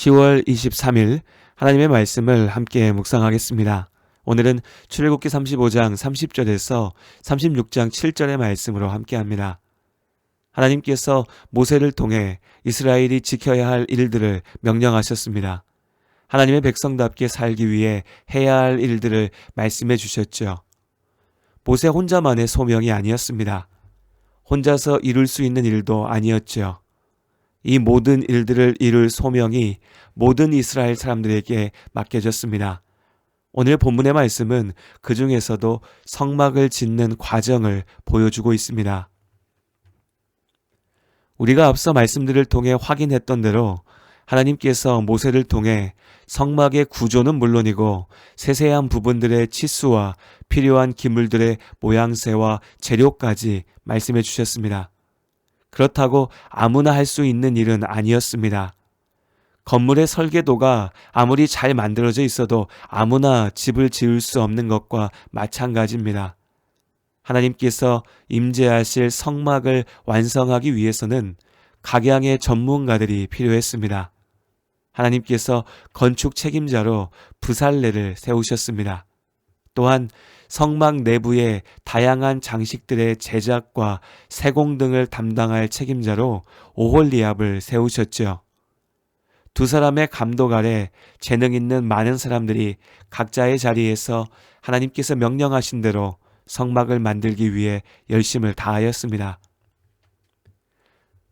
10월 23일 하나님의 말씀을 함께 묵상하겠습니다. 오늘은 출애굽기 35장 30절에서 36장 7절의 말씀으로 함께합니다. 하나님께서 모세를 통해 이스라엘이 지켜야 할 일들을 명령하셨습니다. 하나님의 백성답게 살기 위해 해야 할 일들을 말씀해 주셨죠. 모세 혼자만의 소명이 아니었습니다. 혼자서 이룰 수 있는 일도 아니었죠. 이 모든 일들을 이룰 소명이 모든 이스라엘 사람들에게 맡겨졌습니다. 오늘 본문의 말씀은 그 중에서도 성막을 짓는 과정을 보여주고 있습니다. 우리가 앞서 말씀들을 통해 확인했던 대로 하나님께서 모세를 통해 성막의 구조는 물론이고 세세한 부분들의 치수와 필요한 기물들의 모양새와 재료까지 말씀해 주셨습니다. 그렇다고 아무나 할 수 있는 일은 아니었습니다. 건물의 설계도가 아무리 잘 만들어져 있어도 아무나 집을 지을 수 없는 것과 마찬가지입니다. 하나님께서 임재하실 성막을 완성하기 위해서는 각양의 전문가들이 필요했습니다. 하나님께서 건축 책임자로 부살레를 세우셨습니다. 또한 성막 내부의 다양한 장식들의 제작과 세공 등을 담당할 책임자로 오홀리압을 세우셨죠. 두 사람의 감독 아래 재능 있는 많은 사람들이 각자의 자리에서 하나님께서 명령하신 대로 성막을 만들기 위해 열심을 다하였습니다.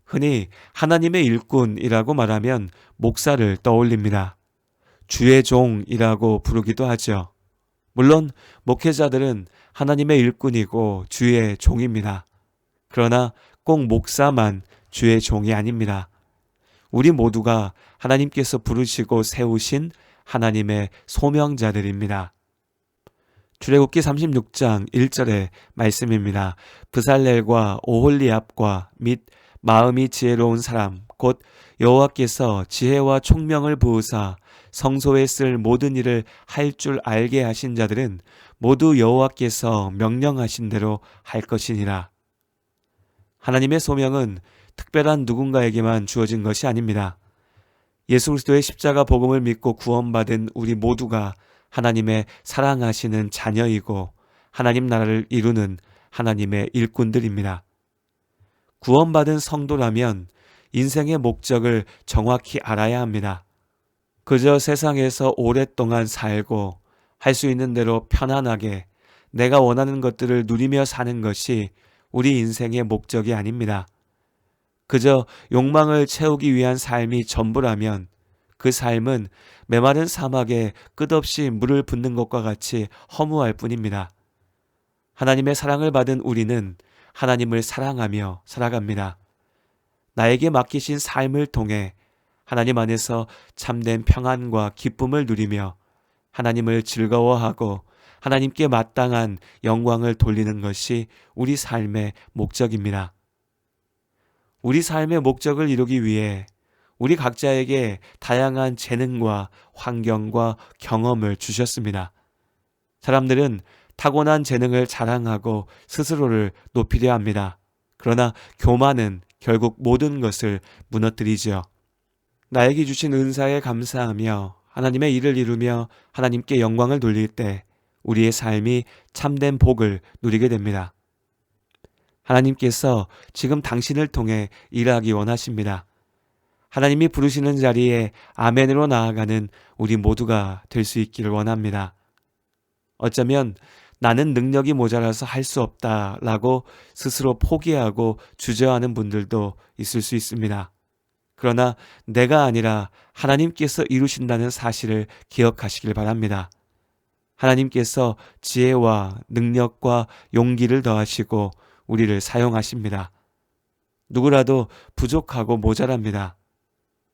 흔히 하나님의 일꾼이라고 말하면 목사를 떠올립니다. 주의 종이라고 부르기도 하죠. 물론 목회자들은 하나님의 일꾼이고 주의 종입니다. 그러나 꼭 목사만 주의 종이 아닙니다. 우리 모두가 하나님께서 부르시고 세우신 하나님의 소명자들입니다. 출애굽기 36장 1절의 말씀입니다. 브살렐과 오홀리압과 및 마음이 지혜로운 사람 곧 여호와께서 지혜와 총명을 부으사 성소에 쓸 모든 일을 할 줄 알게 하신 자들은 모두 여호와께서 명령하신 대로 할 것이니라. 하나님의 소명은 특별한 누군가에게만 주어진 것이 아닙니다. 예수 그리스도의 십자가 복음을 믿고 구원받은 우리 모두가 하나님의 사랑하시는 자녀이고 하나님 나라를 이루는 하나님의 일꾼들입니다. 구원받은 성도라면 인생의 목적을 정확히 알아야 합니다. 그저 세상에서 오랫동안 살고 할 수 있는 대로 편안하게 내가 원하는 것들을 누리며 사는 것이 우리 인생의 목적이 아닙니다. 그저 욕망을 채우기 위한 삶이 전부라면 그 삶은 메마른 사막에 끝없이 물을 붓는 것과 같이 허무할 뿐입니다. 하나님의 사랑을 받은 우리는 하나님을 사랑하며 살아갑니다. 나에게 맡기신 삶을 통해 하나님 안에서 참된 평안과 기쁨을 누리며 하나님을 즐거워하고 하나님께 마땅한 영광을 돌리는 것이 우리 삶의 목적입니다. 우리 삶의 목적을 이루기 위해 우리 각자에게 다양한 재능과 환경과 경험을 주셨습니다. 사람들은 타고난 재능을 자랑하고 스스로를 높이려 합니다. 그러나 교만은 결국 모든 것을 무너뜨리죠. 나에게 주신 은사에 감사하며 하나님의 일을 이루며 하나님께 영광을 돌릴 때 우리의 삶이 참된 복을 누리게 됩니다. 하나님께서 지금 당신을 통해 일하기 원하십니다. 하나님이 부르시는 자리에 아멘으로 나아가는 우리 모두가 될 수 있기를 원합니다. 어쩌면 나는 능력이 모자라서 할 수 없다라고 스스로 포기하고 주저하는 분들도 있을 수 있습니다. 그러나 내가 아니라 하나님께서 이루신다는 사실을 기억하시길 바랍니다. 하나님께서 지혜와 능력과 용기를 더하시고 우리를 사용하십니다. 누구라도 부족하고 모자랍니다.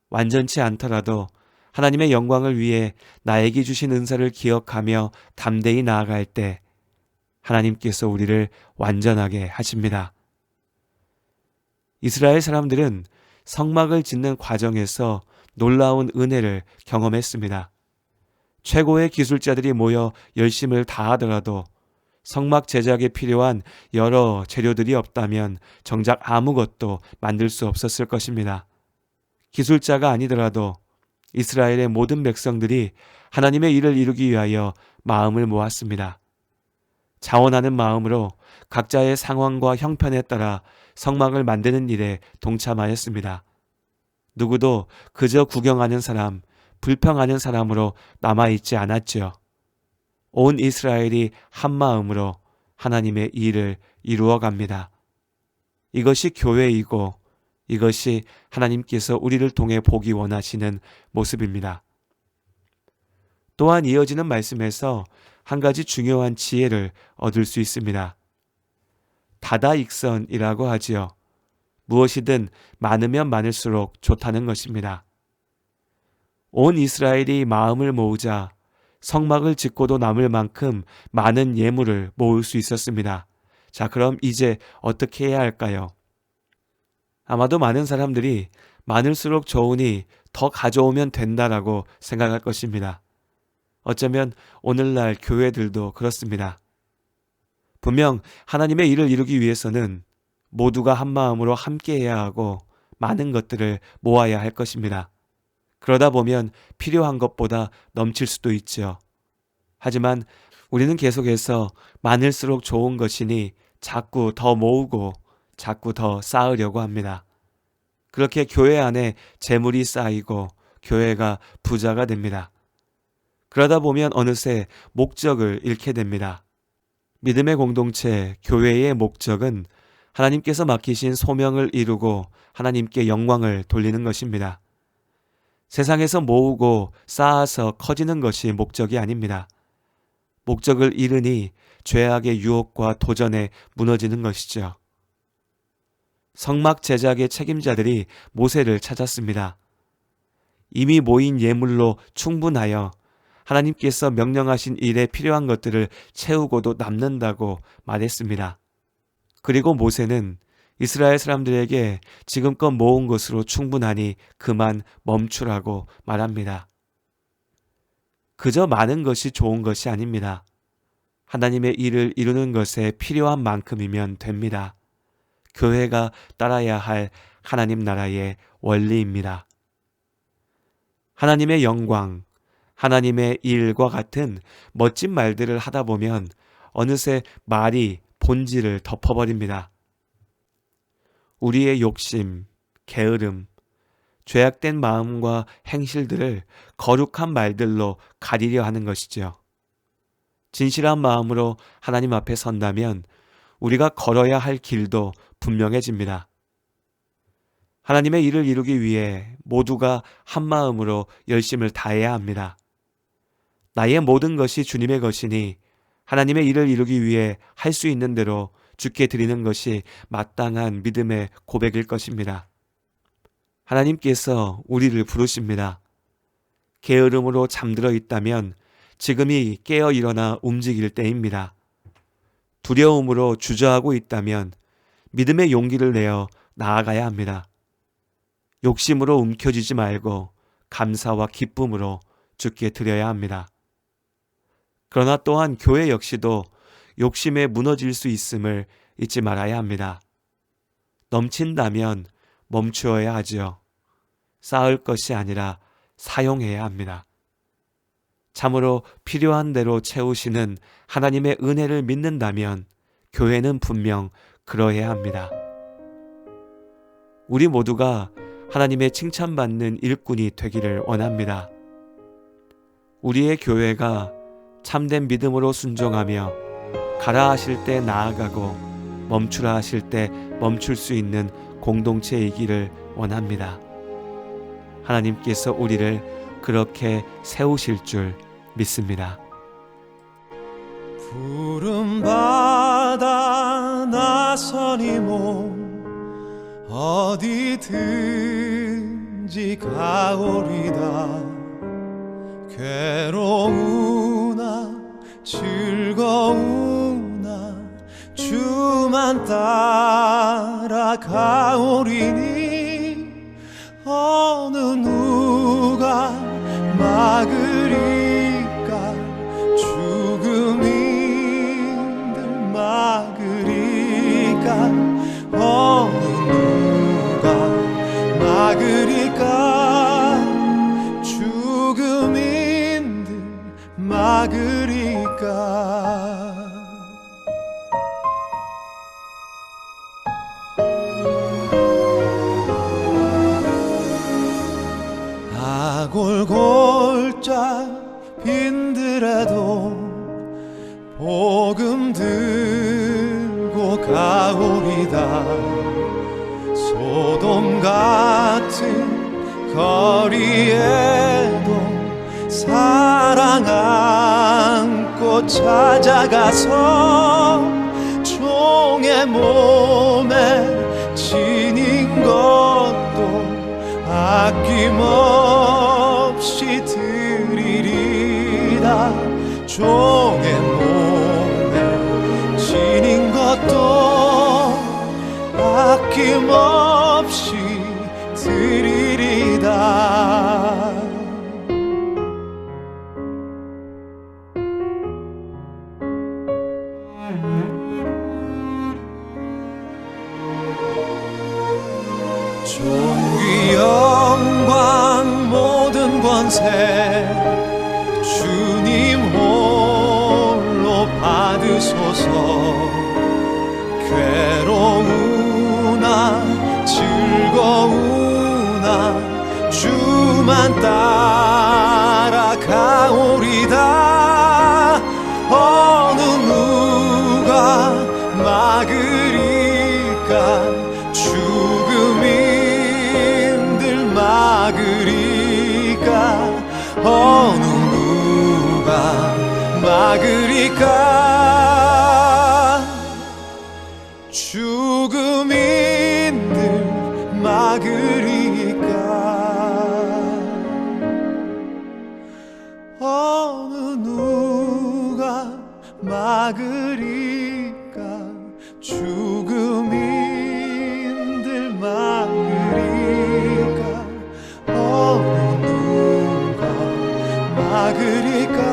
완전치 않더라도 하나님의 영광을 위해 나에게 주신 은사를 기억하며 담대히 나아갈 때 하나님께서 우리를 완전하게 하십니다. 이스라엘 사람들은 성막을 짓는 과정에서 놀라운 은혜를 경험했습니다. 최고의 기술자들이 모여 열심을 다하더라도 성막 제작에 필요한 여러 재료들이 없다면 정작 아무것도 만들 수 없었을 것입니다. 기술자가 아니더라도 이스라엘의 모든 백성들이 하나님의 일을 이루기 위하여 마음을 모았습니다. 자원하는 마음으로 각자의 상황과 형편에 따라 성막을 만드는 일에 동참하였습니다. 누구도 그저 구경하는 사람, 불평하는 사람으로 남아있지 않았지요. 온 이스라엘이 한 마음으로 하나님의 일을 이루어 갑니다. 이것이 교회이고 이것이 하나님께서 우리를 통해 보기 원하시는 모습입니다. 또한 이어지는 말씀에서 한 가지 중요한 지혜를 얻을 수 있습니다. 다다익선이라고 하지요. 무엇이든 많으면 많을수록 좋다는 것입니다. 온 이스라엘이 마음을 모으자 성막을 짓고도 남을 만큼 많은 예물을 모을 수 있었습니다. 자, 그럼 이제 어떻게 해야 할까요? 아마도 많은 사람들이 많을수록 좋으니 더 가져오면 된다라고 생각할 것입니다. 어쩌면 오늘날 교회들도 그렇습니다. 분명 하나님의 일을 이루기 위해서는 모두가 한 마음으로 함께해야 하고 많은 것들을 모아야 할 것입니다. 그러다 보면 필요한 것보다 넘칠 수도 있죠. 하지만 우리는 계속해서 많을수록 좋은 것이니 자꾸 더 모으고 자꾸 더 쌓으려고 합니다. 그렇게 교회 안에 재물이 쌓이고 교회가 부자가 됩니다. 그러다 보면 어느새 목적을 잃게 됩니다. 믿음의 공동체, 교회의 목적은 하나님께서 맡기신 소명을 이루고 하나님께 영광을 돌리는 것입니다. 세상에서 모으고 쌓아서 커지는 것이 목적이 아닙니다. 목적을 잃으니 죄악의 유혹과 도전에 무너지는 것이죠. 성막 제작의 책임자들이 모세를 찾았습니다. 이미 모인 예물로 충분하여 하나님께서 명령하신 일에 필요한 것들을 채우고도 남는다고 말했습니다. 그리고 모세는 이스라엘 사람들에게 지금껏 모은 것으로 충분하니 그만 멈추라고 말합니다. 그저 많은 것이 좋은 것이 아닙니다. 하나님의 일을 이루는 것에 필요한 만큼이면 됩니다. 교회가 따라야 할 하나님 나라의 원리입니다. 하나님의 영광, 하나님의 일과 같은 멋진 말들을 하다 보면 어느새 말이 본질을 덮어버립니다. 우리의 욕심, 게으름, 죄악된 마음과 행실들을 거룩한 말들로 가리려 하는 것이죠. 진실한 마음으로 하나님 앞에 선다면 우리가 걸어야 할 길도 분명해집니다. 하나님의 일을 이루기 위해 모두가 한 마음으로 열심을 다해야 합니다. 나의 모든 것이 주님의 것이니 하나님의 일을 이루기 위해 할 수 있는 대로 주께 드리는 것이 마땅한 믿음의 고백일 것입니다. 하나님께서 우리를 부르십니다. 게으름으로 잠들어 있다면 지금이 깨어 일어나 움직일 때입니다. 두려움으로 주저하고 있다면 믿음의 용기를 내어 나아가야 합니다. 욕심으로 움켜쥐지 말고 감사와 기쁨으로 주께 드려야 합니다. 그러나 또한 교회 역시도 욕심에 무너질 수 있음을 잊지 말아야 합니다. 넘친다면 멈추어야 하지요. 쌓을 것이 아니라 사용해야 합니다. 참으로 필요한 대로 채우시는 하나님의 은혜를 믿는다면 교회는 분명 그러해야 합니다. 우리 모두가 하나님의 칭찬받는 일꾼이 되기를 원합니다. 우리의 교회가 참된 믿음으로 순종하며 가라 하실 때 나아가고 멈추라 하실 때 멈출 수 있는 공동체이기를 원합니다. 하나님께서 우리를 그렇게 세우실 줄 믿습니다. 푸른 바다 나서니 몸 어디든지 가오리다. 괴로우나 즐거우나 주만 따라가오리니 어느 누가 막으리까. 죽음 힘들 막으리까. 어느 누가 막으리까. 주 막으리까. 아골골짝 빈들에도 복음 들고 가오리다. 소돔 같은 거리에도 사랑 안고 찾아가서 종의 몸에 지닌 것도 아낌없이 드리리다. 종의 몸에 지닌 것도 아낌없이 드리리다. 존귀 영광 모든 권세 주님 홀로 받으소서. 괴로우나 즐거우나 주만 따라가오리다. 어느 누가 막으리까. 죽음인들 막으리까. 어느 누가 막으리까. 죽음인들 막으리까. 어느 누가 막으리까. 죽음인들 막으리까. 어느 누가 막으리까.